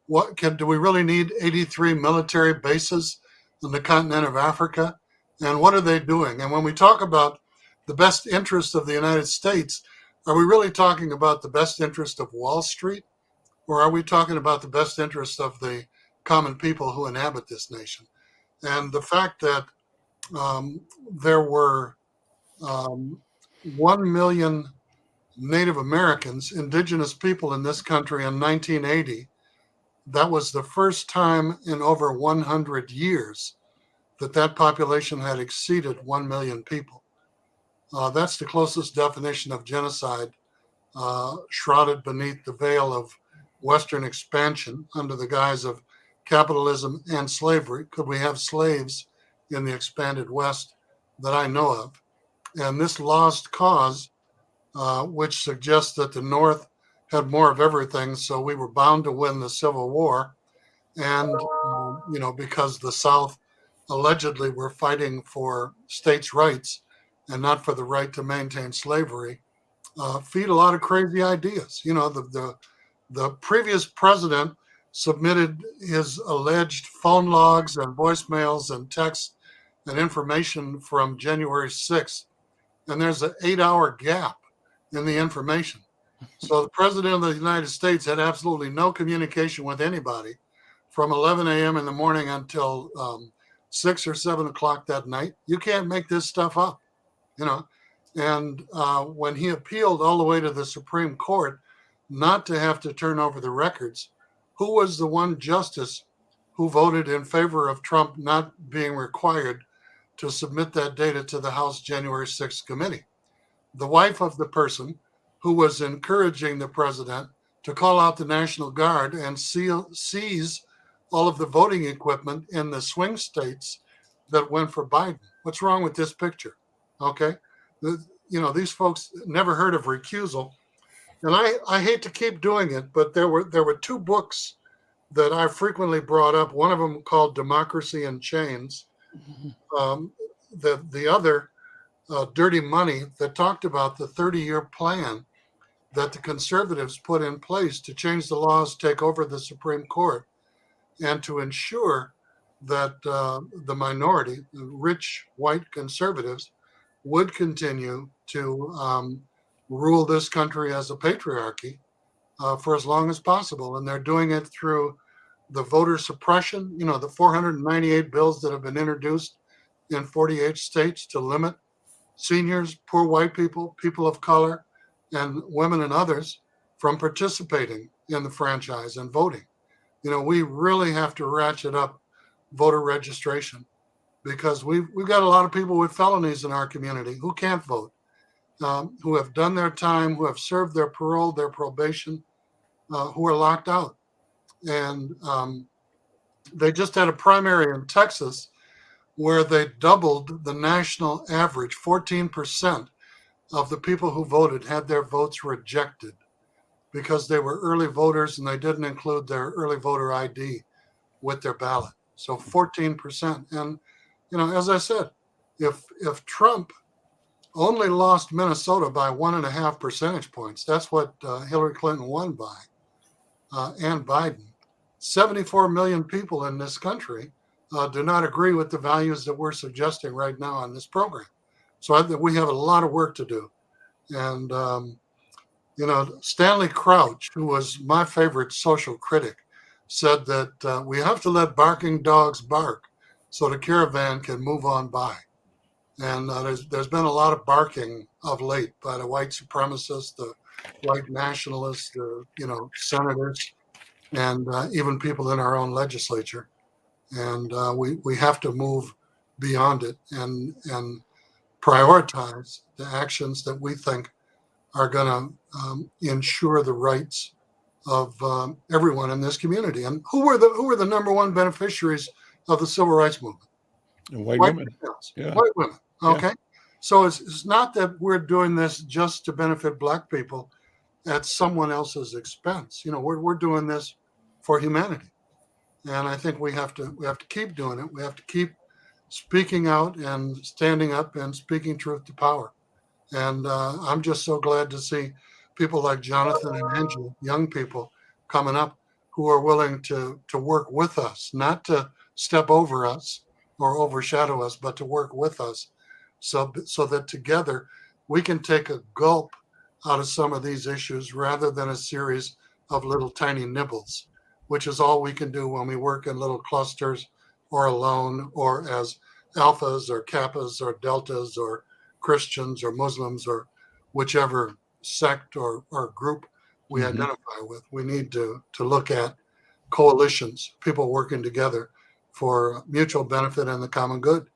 Do we really need 83 military bases in the continent of Africa? And what are they doing? And when we talk about the best interest of the United States, are we really talking about the best interest of Wall Street? Or are we talking about the best interest of the common people who inhabit this nation? And the fact that there were 1 million Native Americans, indigenous people in this country in 1980, that was the first time in over 100 years that population had exceeded 1 million people. That's the closest definition of genocide, shrouded beneath the veil of Western expansion under the guise of capitalism and slavery. Could we have slaves in the expanded West that I know of? And this lost cause, which suggests that the North had more of everything, so we were bound to win the Civil War. And, because the South allegedly were fighting for states' rights and not for the right to maintain slavery, feed a lot of crazy ideas. The previous president submitted his alleged phone logs and voicemails and texts and information from January 6th, and there's an 8-hour gap in the information. So the president of the United States had absolutely no communication with anybody from 11 a.m. in the morning until 6 or 7 o'clock that night. You can't make this stuff up, And when he appealed all the way to the Supreme Court not to have to turn over the records, who was the one justice who voted in favor of Trump not being required to submit that data to the House January 6th committee? The wife of the person who was encouraging the president to call out the National Guard and seize all of the voting equipment in the swing states that went for Biden. What's wrong with this picture? Okay. These folks never heard of recusal. And I hate to keep doing it, but there were 2 books that I frequently brought up. One of them called Democracy in Chains. The other, Dirty Money, that talked about the 30-year plan that the conservatives put in place to change the laws, take over the Supreme Court, and to ensure that the minority, the rich white conservatives, would continue to rule this country as a patriarchy for as long as possible. And they're doing it through the voter suppression, the 498 bills that have been introduced in 48 states to limit seniors, poor white people, people of color, and women and others from participating in the franchise and voting. We really have to ratchet up voter registration because we've got a lot of people with felonies in our community who can't vote, who have done their time, who have served their parole, their probation, who are locked out. And they just had a primary in Texas where they doubled the national average. 14% of the people who voted had their votes rejected because they were early voters and they didn't include their early voter ID with their ballot. So 14%. And, as I said, if Trump only lost Minnesota by 1.5 percentage points, that's what Hillary Clinton won by, and Biden. 74 million people in this country do not agree with the values that we're suggesting right now on this program. So I think we have a lot of work to do. And, Stanley Crouch, who was my favorite social critic, said that we have to let barking dogs bark so the caravan can move on by. And there's been a lot of barking of late by the white supremacists, the white nationalists, the senators, and even people in our own legislature. And we have to move beyond it and prioritize the actions that we think are going to ensure the rights of everyone in this community. And who were the number one beneficiaries of the civil rights movement? White women. Yeah. White women. Okay. Yeah. So it's not that we're doing this just to benefit Black people at someone else's expense. We're doing this for humanity. And I think we have to keep doing it. We have to keep speaking out and standing up and speaking truth to power. And I'm just so glad to see people like Jonathan and Angela, young people coming up who are willing to work with us, not to step over us or overshadow us, but to work with us so that together we can take a gulp out of some of these issues rather than a series of little tiny nibbles, which is all we can do when we work in little clusters or alone or as alphas or kappas or deltas or Christians or Muslims or whichever sect or group we Mhm. identify with. We need to look at coalitions, people working together for mutual benefit and the common good.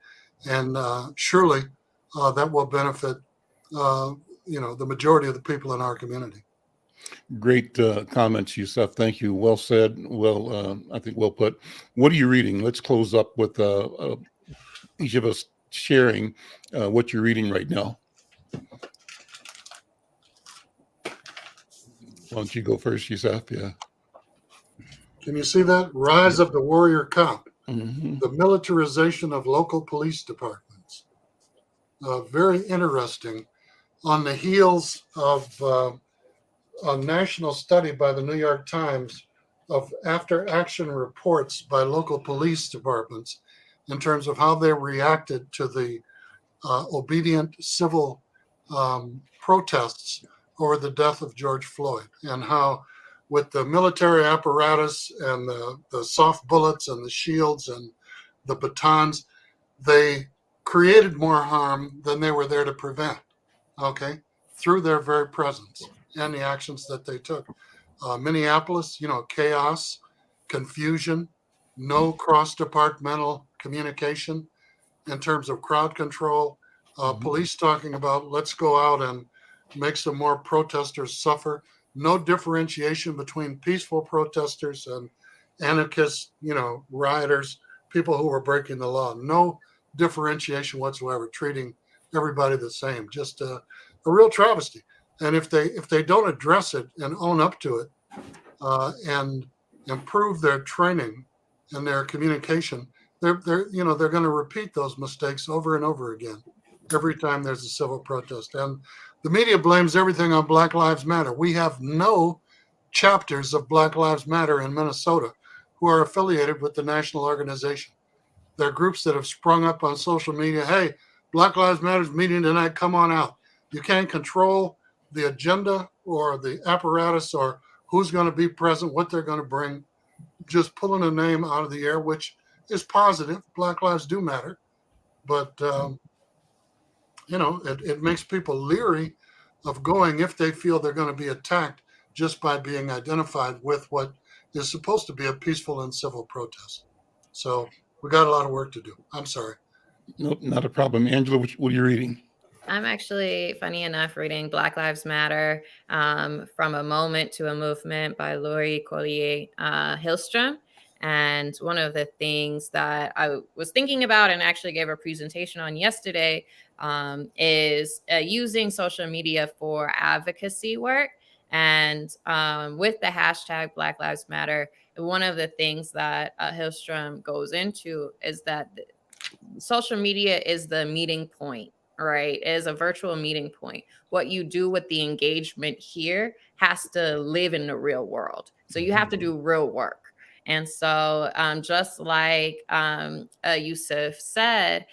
And surely that will benefit, the majority of the people in our community. Great comments, Yusuf. Thank you. Well said. Well, I think well put. What are you reading? Let's close up with each of us sharing what you're reading right now. Why don't you go first, Yusuf? Yeah. Can you see that? Rise of the Warrior Cop, Mhm. the militarization of local police departments. Very interesting. On the heels of a national study by the New York Times of after action reports by local police departments in terms of how they reacted to the obedient civil protests over the death of George Floyd, and how with the military apparatus and the soft bullets and the shields and the batons, they created more harm than they were there to prevent, okay, through their very presence and the actions that they took. Minneapolis, chaos, confusion, no cross-departmental communication in terms of crowd control, police talking about let's go out and make some more protesters suffer. No differentiation between peaceful protesters and anarchists, rioters, people who were breaking the law. No differentiation whatsoever, treating everybody the same. Just a real travesty. And if they don't address it and own up to it and improve their training and their communication, they're going to repeat those mistakes over and over again every time there's a civil protest. And the media blames everything on Black Lives Matter. We have no chapters of Black Lives Matter in Minnesota who are affiliated with the national organization. They're groups that have sprung up on social media. Hey, Black Lives Matter's meeting tonight, come on out. You can't control the agenda or the apparatus or who's going to be present, what they're going to bring. Just pulling a name out of the air, which is positive. Black lives do matter. But, it makes people leery of going if they feel they're going to be attacked just by being identified with what is supposed to be a peaceful and civil protest. So we got a lot of work to do. I'm sorry. Nope, not a problem. Angela, what are you reading? I'm actually, funny enough, reading Black Lives Matter, From a Moment to a Movement by Lori Collier Hillstrom. And one of the things that I was thinking about and actually gave a presentation on yesterday is using social media for advocacy work. And with the hashtag Black Lives Matter, one of the things that Hillstrom goes into is that social media is the meeting point, right? It is a virtual meeting point. What you do with the engagement here has to live in the real world. So you have to do real work. And so just like Yusuf said,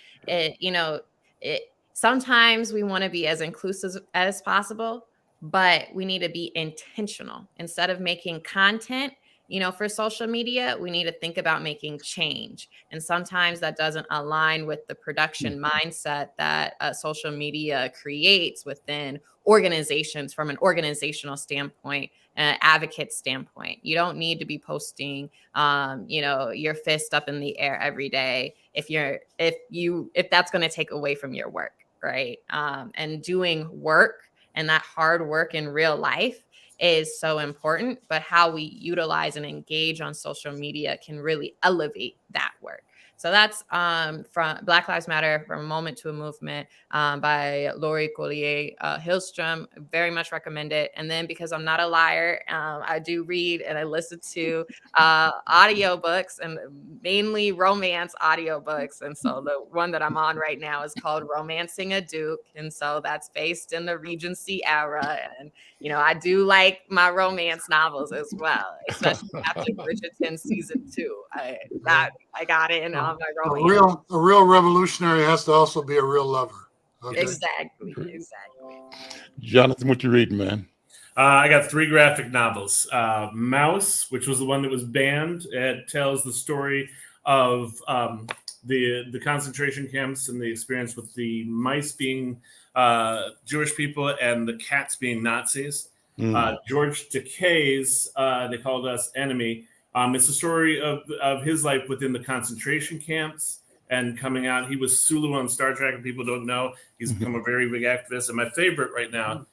sometimes we want to be as inclusive as possible, but we need to be intentional. Instead of making content, for social media, we need to think about making change. And sometimes that doesn't align with the production mindset that social media creates within organizations from an organizational standpoint, advocate standpoint. You don't need to be posting, your fist up in the air every day if that's going to take away from your work, right? And doing work and that hard work in real life is so important, but how we utilize and engage on social media can really elevate that work. So that's from Black Lives Matter from a Moment to a Movement by Laurie Collier Hillstrom. Very much recommend it. And then because I'm not a liar, I do read and I listen to audiobooks, and mainly romance audiobooks. And so the one that I'm on right now is called Romancing a Duke. And so that's based in the Regency era. And, you know, I do like my romance novels as well, especially after Bridgerton season 2. I got in on my romance. A real revolutionary has to also be a real lover. Okay. Exactly. Jonathan, what you reading, man? I got 3 graphic novels. Mouse, which was the one that was banned. It tells the story of the concentration camps and the experience with the mice being Jewish people and the cats being Nazis. George Takei's They Called Us Enemy. It's the story of his life within the concentration camps and coming out. He was Sulu on Star Trek, and people don't know. He's become a very big activist. And my favorite right now,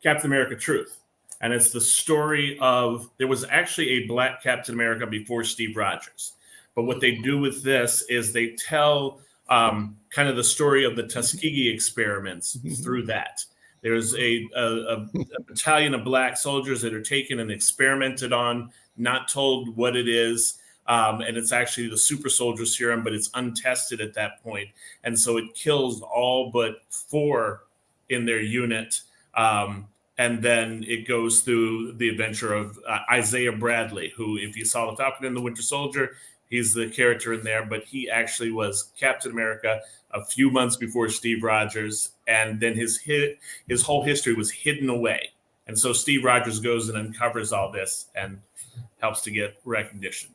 Captain America Truth. And it's the story of, there was actually a black Captain America before Steve Rogers. But what they do with this is they tell kind of the story of the Tuskegee experiments through that. There's a battalion of black soldiers that are taken and experimented on, not told what it is. And it's actually the super soldier serum, but it's untested at that point. And so it kills all but 4 in their unit. And then it goes through the adventure of Isaiah Bradley, who, if you saw The Falcon and the Winter Soldier, he's the character in there, but he actually was Captain America a few months before Steve Rogers. And then his whole history was hidden away. And so Steve Rogers goes and uncovers all this and helps to get recognition.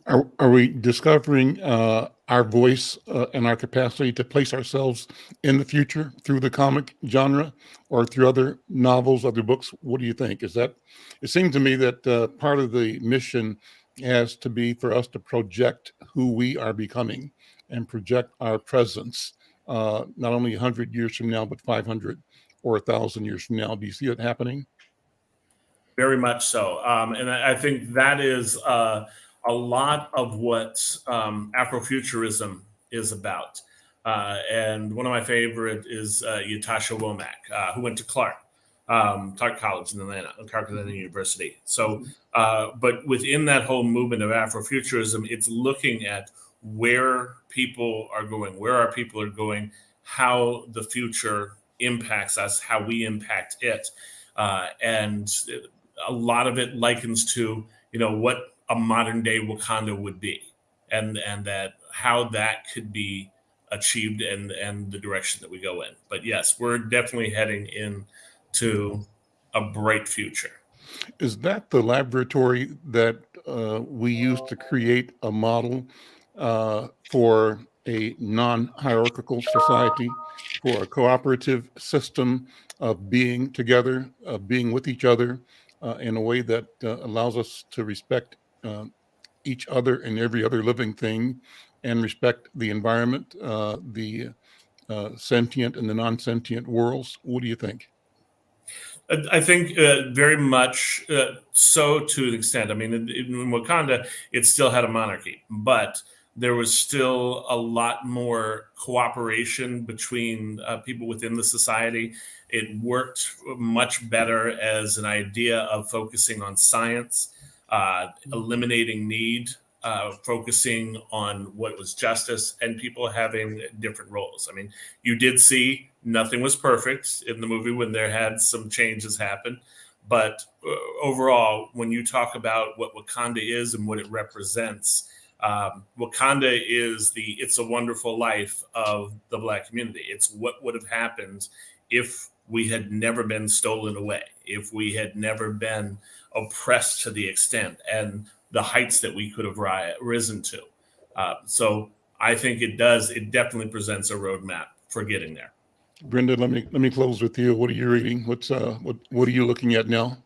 Are we discovering our voice and our capacity to place ourselves in the future through the comic genre or through other novels, other books? What do you think? It seems to me that part of the mission has to be for us to project who we are becoming and project our presence, not only 100 years from now, but 500 or 1,000 years from now. Do you see it happening? Very much so. And I think that is a lot of what Afrofuturism is about. And one of my favorite is Yatasha Womack, who went to Clark College in Atlanta, Clark Atlanta University. So, but within that whole movement of Afrofuturism, it's looking at where people are going, where our people are going, how the future impacts us, how we impact it. And a lot of it likens to, you know, what a modern day Wakanda would be, and that how that could be achieved and the direction that we go in. But yes, we're definitely heading into a bright future. Is that the laboratory that we use to create a model for a non-hierarchical society, for a cooperative system of being together, of being with each other in a way that allows us to respect each other and every other living thing, and respect the environment, the sentient and the non-sentient worlds? What do you think? I think very much so, to an extent. I mean, in Wakanda, it still had a monarchy, but there was still a lot more cooperation between people within the society. It worked much better as an idea of focusing on science, eliminating need, focusing on what was justice, and people having different roles. I mean, you did see nothing was perfect in the movie when there had some changes happen. But overall, when you talk about what Wakanda is and what it represents, Wakanda is the It's a Wonderful Life of the Black community. It's what would have happened if we had never been stolen away, if we had never been oppressed to the extent and the heights that we could have risen to. So I think it definitely presents a roadmap for getting there. Brenda, let me close with you. What are you reading? What are you looking at now?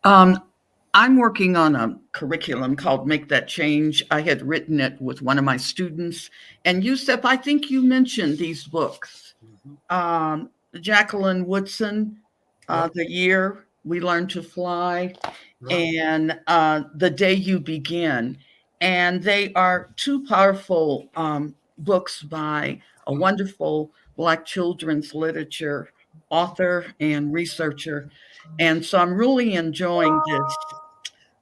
I'm working on a curriculum called Make That Change. I had written it with one of my students. And Yusef, I think you mentioned these books. Jacqueline Woodson, The Year We Learn to Fly, and The Day You Begin. And they are two powerful books by a wonderful Black children's literature author and researcher. And so I'm really enjoying this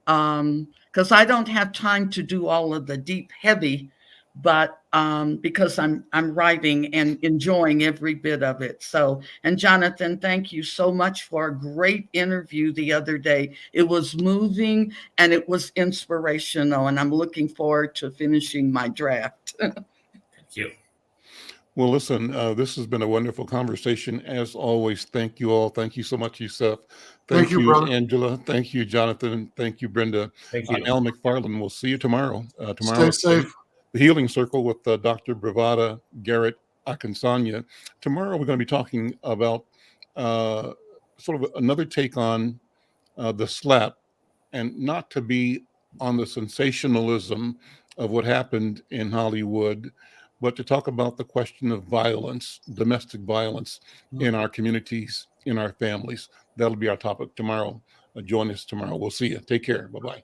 because I don't have time to do all of the deep, heavy, but because I'm writing and enjoying every bit of it. So, and Jonathan, thank you so much for a great interview the other day. It was moving and it was inspirational, and I'm looking forward to finishing my draft. Thank you. Well, listen, this has been a wonderful conversation. As always, thank you all. Thank you so much, Yusuf. Thank you, brother. Angela. Thank you, Jonathan. Thank you, Brenda. Thank you. I'm Al McFarlane. We'll see you tomorrow. Stay safe. The Healing Circle with Dr. Bravada Garrett Akinsanya. Tomorrow, we're going to be talking about sort of another take on the slap, and not to be on the sensationalism of what happened in Hollywood, but to talk about the question of violence, domestic violence in our communities, in our families. That'll be our topic tomorrow. Join us tomorrow. We'll see you. Take care. Bye-bye.